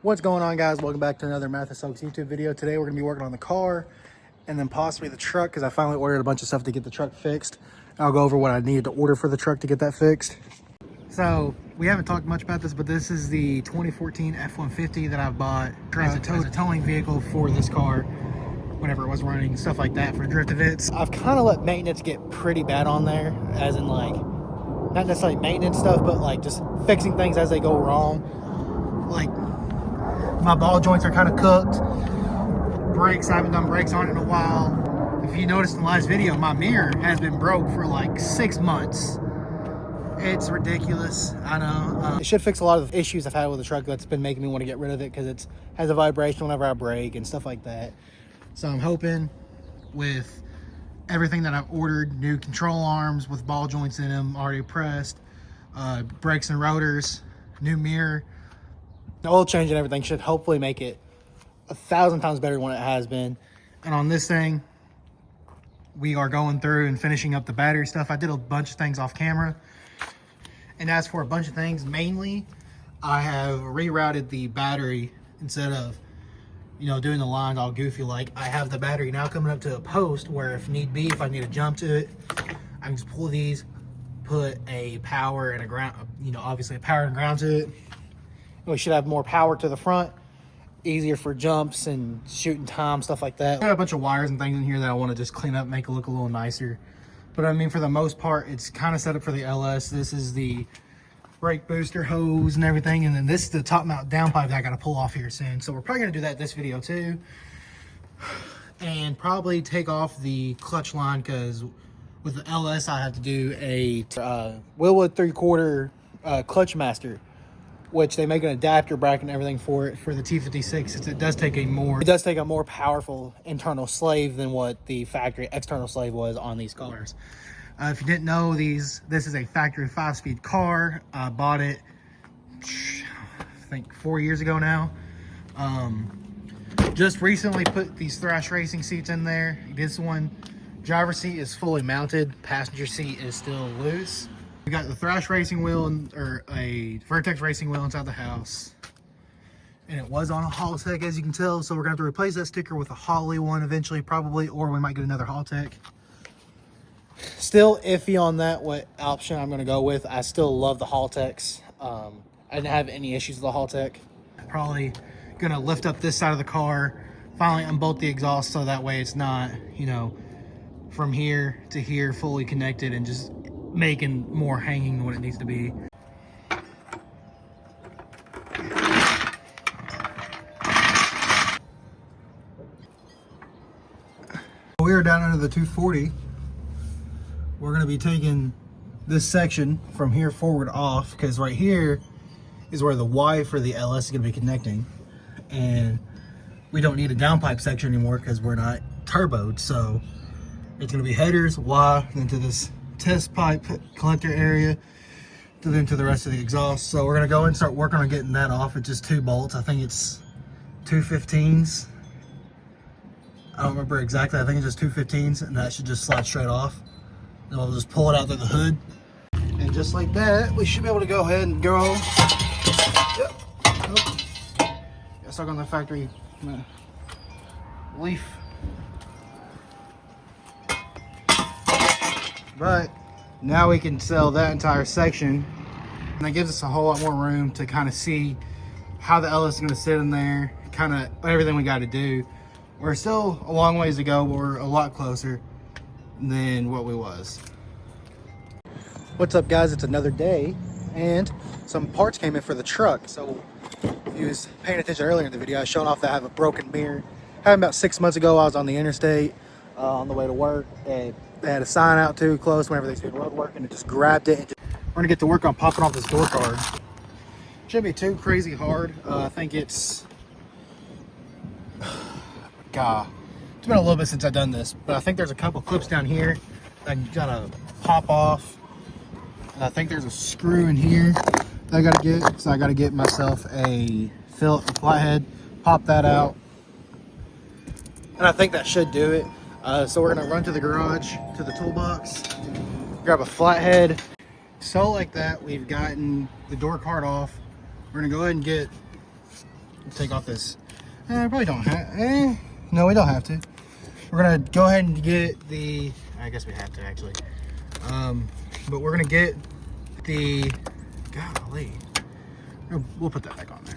What's going on, guys? Welcome back to another Math of Soaks YouTube video. Today we're going to be working on the car and then possibly the truck because I finally ordered a bunch of stuff to get the truck fixed. I'll go over what I needed to order for the truck to get that fixed. So we haven't talked much about this, but this is the 2014 F-150 that I bought as a towing vehicle for this car whenever it was running, stuff like that for drift events. I've kind of let maintenance get pretty bad on there, as in like not necessarily maintenance stuff, but like just fixing things as they go wrong. Like my ball joints are kind of cooked. Brakes, I haven't done brakes on it in a while. If you noticed in the last video, my mirror has been broke for like 6 months. It's ridiculous, I know. It should fix a lot of the issues I've had with the truck that's been making me want to get rid of it because it has a vibration whenever I brake and stuff like that. So I'm hoping with everything that I've ordered, new control arms with ball joints in them already pressed, brakes and rotors, new mirror, the oil change and everything should hopefully make it 1,000 times better than what it has been. And on this thing, we are going through and finishing up the battery stuff. I did a bunch of things off camera. And as for a bunch of things, mainly, I have rerouted the battery instead of, doing the lines all goofy like. I have the battery now coming up to a post where if need be, if I need to jump to it, I can just pull these, put a power and a ground, obviously a power and ground to it. We should have more power to the front, easier for jumps and shooting time, stuff like that. I got a bunch of wires and things in here that I want to just clean up, make it look a little nicer. But I mean, for the most part, it's kind of set up for the LS. This is the brake booster hose and everything. And then this is the top mount downpipe that I got to pull off here soon. So we're probably going to do that this video too. And probably take off the clutch line because with the LS, I have to do a Wilwood 3/4 clutch master, which they make an adapter bracket and everything for it. For the T56, it does take a more powerful internal slave than what the factory external slave was on these cars. If you didn't know, this is a factory 5-speed car. I bought it, I think 4 years ago now. Just recently put these Thrash Racing seats in there. This one, driver's seat is fully mounted. Passenger seat is still loose. We got the Thrash Racing wheel or a Vertex Racing wheel inside the house. And it was on a Haltech, as you can tell. So we're gonna have to replace that sticker with a Holley one eventually, probably, or we might get another Haltech. Still iffy on that, what option I'm gonna go with. I still love the Haltechs. I didn't have any issues with the Haltech. Probably gonna lift up this side of the car, finally unbolt the exhaust so that way it's not, from here to here fully connected and just making more hanging than what it needs to be. We are down under the 240. We're going to be taking this section from here forward off because right here is where the Y for the LS is going to be connecting, and we don't need a downpipe section anymore because we're not turboed. So it's going to be headers, Y, into this test pipe collector area, then to the rest of the exhaust. So we're gonna go and start working on getting that off. It's just 2 bolts. I think it's 215s. I don't remember exactly. I think it's just 215s, and that should just slide straight off. Then we'll just pull it out through the hood, and just like that, we should be able to go ahead and go. Yep. Oh. Got stuck on the factory leaf. But now we can sell that entire section, and that gives us a whole lot more room to kind of see how the LS is going to sit in there, kind of everything we got to do. We're still a long ways to go, but we're a lot closer than what we was. What's up, guys? It's another day, and some parts came in for the truck. So if you was paying attention earlier in the video, I showed off that I have a broken mirror. Happened about 6 months ago. I was on the interstate on the way to work, and they had a sign out too close whenever they see the road work, and it just grabbed it. We're gonna get to work on popping off this door card. Shouldn't be too crazy hard. I think it's, God, it's been a little bit since I've done this, but I think there's a couple clips down here that you gotta pop off. And I think there's a screw in here that I gotta get. So I gotta get myself a flathead, pop that out, and I think that should do it. So we're gonna run to the garage, to the toolbox, grab a flathead. So like that, we've gotten the door card off. We're gonna go ahead and get take off this. I probably don't have. No, we don't have to. We're gonna go ahead and get the. I guess we have to actually. But we're gonna get the. Golly. We'll put that back on there.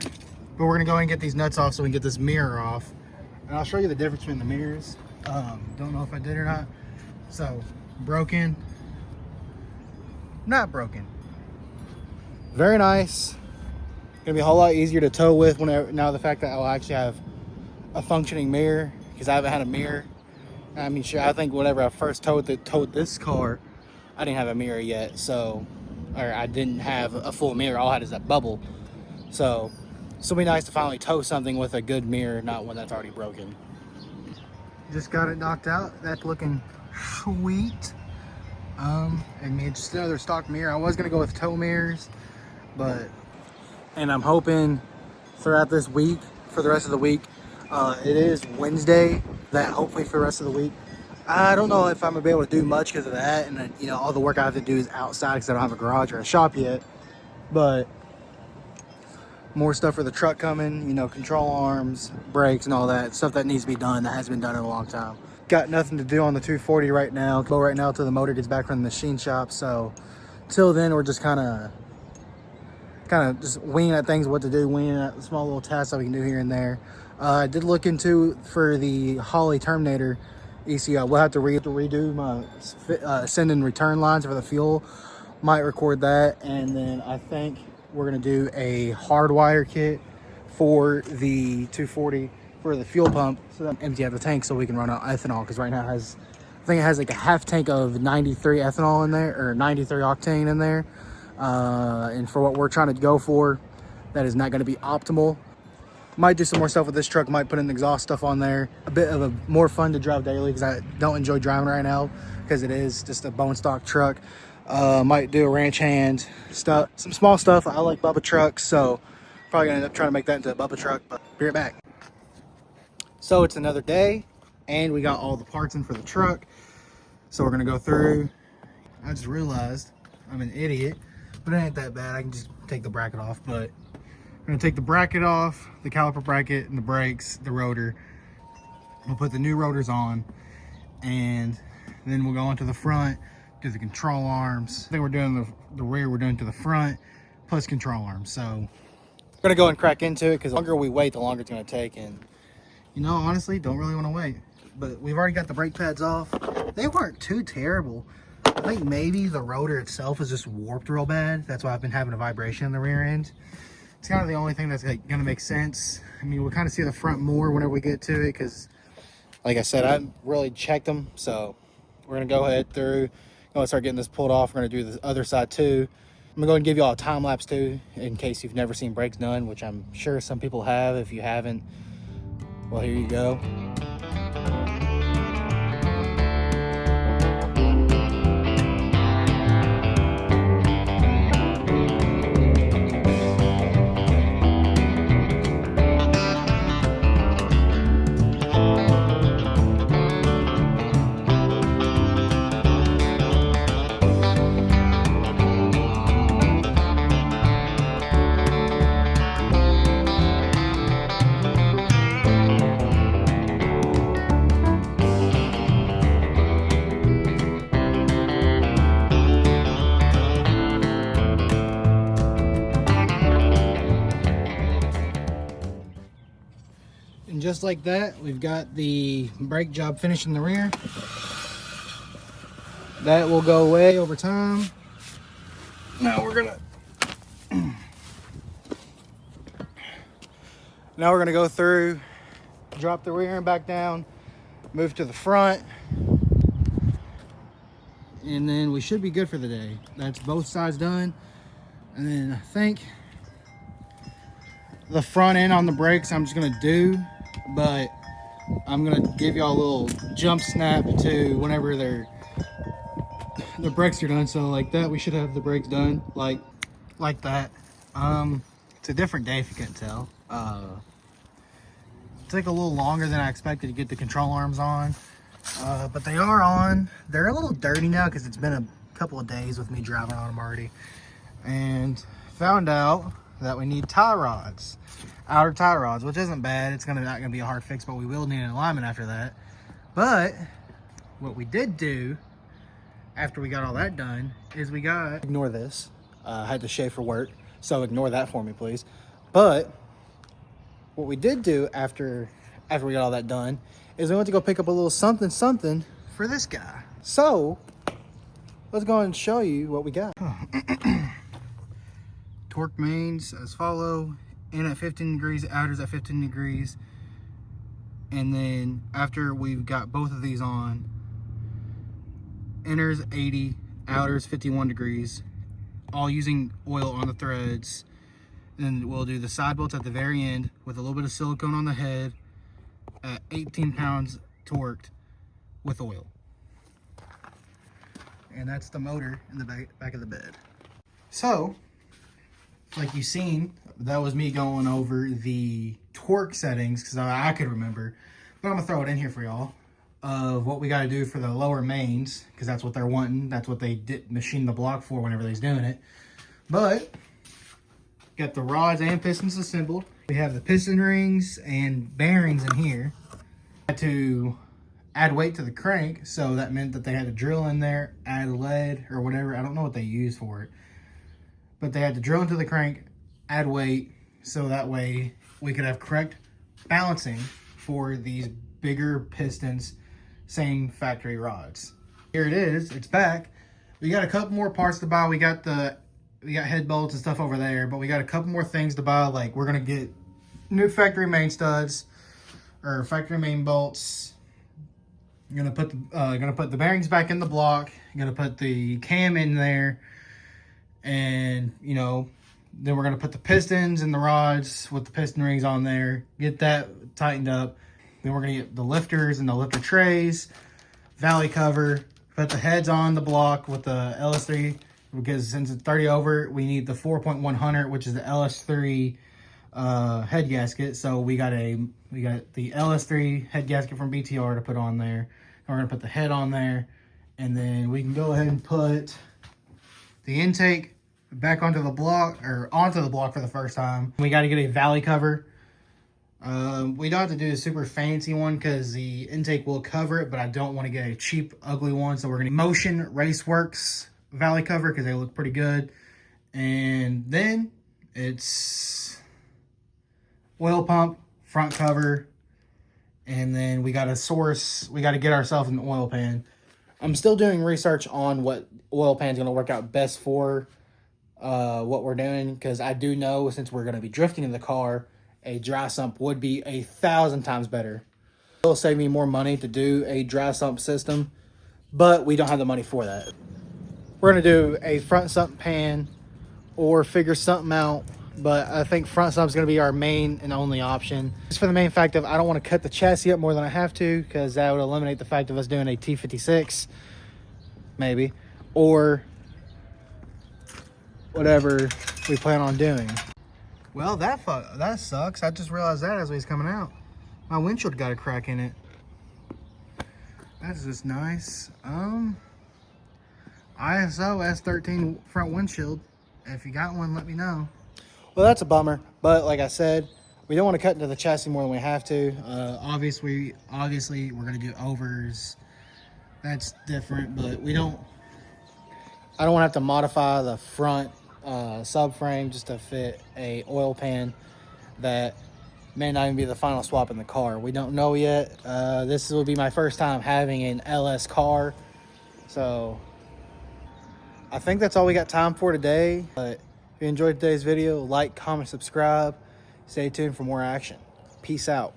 But we're gonna go ahead and get these nuts off so we can get this mirror off. And I'll show you the difference between the mirrors. Don't know if I did or not. So, broken. Not broken. Very nice. Gonna be a whole lot easier to tow with now the fact that I'll actually have a functioning mirror, because I haven't had a mirror. I mean, sure, I think whenever I first towed this car, I didn't have a mirror yet, or I didn't have a full mirror. All I had is that bubble. So it'll be nice to finally tow something with a good mirror, not one that's already broken. Just got it knocked out. That's looking sweet. I mean, it's just another stock mirror. I was gonna go with tow mirrors, and I'm hoping throughout this week, for the rest of the week, it is Wednesday, that hopefully for the rest of the week, I don't know if I'm gonna be able to do much because of that, and you know, all the work I have to do is outside because I don't have a garage or a shop yet. But more stuff for the truck coming, you know, control arms, brakes, and all that stuff that needs to be done that hasn't been done in a long time. Got nothing to do on the 240 right now. Go right now till the motor gets back from the machine shop. So till then, we're just kind of just winging at things, what to do, winging at small little tasks that we can do here and there. I did look into for the Holley Terminator ECU. We'll have to redo my send and return lines for the fuel. Might record that, and then I think we're gonna do a hardwire kit for the 240 for the fuel pump, so that empty out the tank so we can run out ethanol. Because right now I think it has like a half tank of 93 ethanol in there, or 93 octane in there. And for what we're trying to go for, that is not going to be optimal. Might do some more stuff with this truck. Might put in exhaust stuff on there. A bit of a more fun to drive daily because I don't enjoy driving right now because it is just a bone stock truck. Might do a ranch hand stuff, some small stuff. I like Bubba trucks, so probably gonna end up trying to make that into a Bubba truck. But be right back. So it's another day, and we got all the parts in for the truck. So we're gonna go through. I just realized I'm an idiot, but it ain't that bad. I can just take the bracket off. But I'm gonna take the bracket off, the caliper bracket, and the brakes, the rotor. We'll put the new rotors on, and then we'll go onto the front, do the control arms. I think we're doing the rear, we're doing to the front, plus control arms. So we're gonna go and crack into it, because the longer we wait, the longer it's gonna take. And you know, honestly, don't really want to wait. But we've already got the brake pads off. They weren't too terrible. I think maybe the rotor itself is just warped real bad. That's why I've been having a vibration in the rear end. It's kind of the only thing that's like gonna make sense. I mean, we'll kind of see the front more whenever we get to it, because like I said, I haven't really checked them. So we're gonna go ahead through, go and start getting this pulled off. We're gonna do the other side too. I'm gonna go and give you all a time lapse too, in case you've never seen brakes done, which I'm sure some people have. If you haven't, well, here you go. And just like that, we've got the brake job finished in the rear. That will go away over time. Now we're gonna go through, drop the rear end back down, move to the front, and then we should be good for the day. That's both sides done. And then I think the front end on the brakes I'm just gonna do, but I'm gonna give y'all a little jump snap to whenever the brakes are done. So like that, we should have the brakes done like that. It's a different day if you couldn't tell. It took a little longer than I expected to get the control arms on, but they are on. They're a little dirty now because it's been a couple of days with me driving on them already, and found out that we need tie rods. outer tie rods, which isn't bad. It's not gonna be a hard fix, but we will need an alignment after that. But what we did do after we got all that done is ignore this. I had to shave for work, so ignore that for me, please. But what we did do after we got all that done is we went to go pick up a little something for this guy. So let's go and show you what we got. Torque mains as follow: in at 15 degrees, outers at 15 degrees. And then after we've got both of these on, inners 80, outers 51 degrees, all using oil on the threads. And then we'll do the side bolts at the very end with a little bit of silicone on the head at 18 pounds torqued with oil. And that's the motor in the back of the bed. So, like you've seen, that was me going over the torque settings because I could remember. But I'm going to throw it in here for y'all of what we got to do for the lower mains, because that's what they're wanting. That's what they machine the block for whenever they's doing it. But got the rods and pistons assembled. We have the piston rings and bearings in here. Had to add weight to the crank, so that meant that they had to drill in there, add lead or whatever. I don't know what they use for it, but they had to drill into the crank, add weight, so that way we could have correct balancing for these bigger pistons, same factory rods. Here it is, it's back. We got a couple more parts to buy. We got head bolts and stuff over there, but we got a couple more things to buy. Like, we're gonna get new factory main studs or factory main bolts. I'm gonna put the bearings back in the block. I'm gonna put the cam in there, and you know, then we're gonna put the pistons and the rods with the piston rings on there. Get that tightened up. Then we're gonna get the lifters and the lifter trays, valley cover. Put the heads on the block with the LS3, because since it's 30 over, we need the 4.100, which is the LS3 head gasket. So we got the LS3 head gasket from BTR to put on there. And we're gonna put the head on there, and then we can go ahead and put the intake back onto the block for the first time. We got to get a valley cover. We don't have to do a super fancy one because the intake will cover it, but I don't want to get a cheap, ugly one. So we're gonna Motion Raceworks valley cover because they look pretty good. And then it's oil pump, front cover, and then we got to get ourselves an oil pan. I'm still doing research on what oil pan is going to work out best for what we're doing, because I do know, since we're going to be drifting in the car, a dry sump would be 1,000 times better. It'll save me more money to do a dry sump system, but we don't have the money for that. We're going to do a front sump pan or figure something out, but I think front sump is going to be our main and only option. Just for the main fact of I don't want to cut the chassis up more than I have to, because that would eliminate the fact of us doing a T56, maybe, or whatever we plan on doing. Well, that sucks. I just realized that as we was coming out. My windshield got a crack in it. That's just nice. ISO S13 front windshield. If you got one, let me know. Well, that's a bummer. But like I said, we don't want to cut into the chassis more than we have to. Obviously, we're going to do overs. That's different, but I don't want to have to modify the front subframe just to fit a oil pan that may not even be the final swap in the car. We don't know yet. This will be my first time having an LS car, so I think that's all we got time for today. But if you enjoyed today's video, like, comment, subscribe. Stay tuned for more action. Peace out.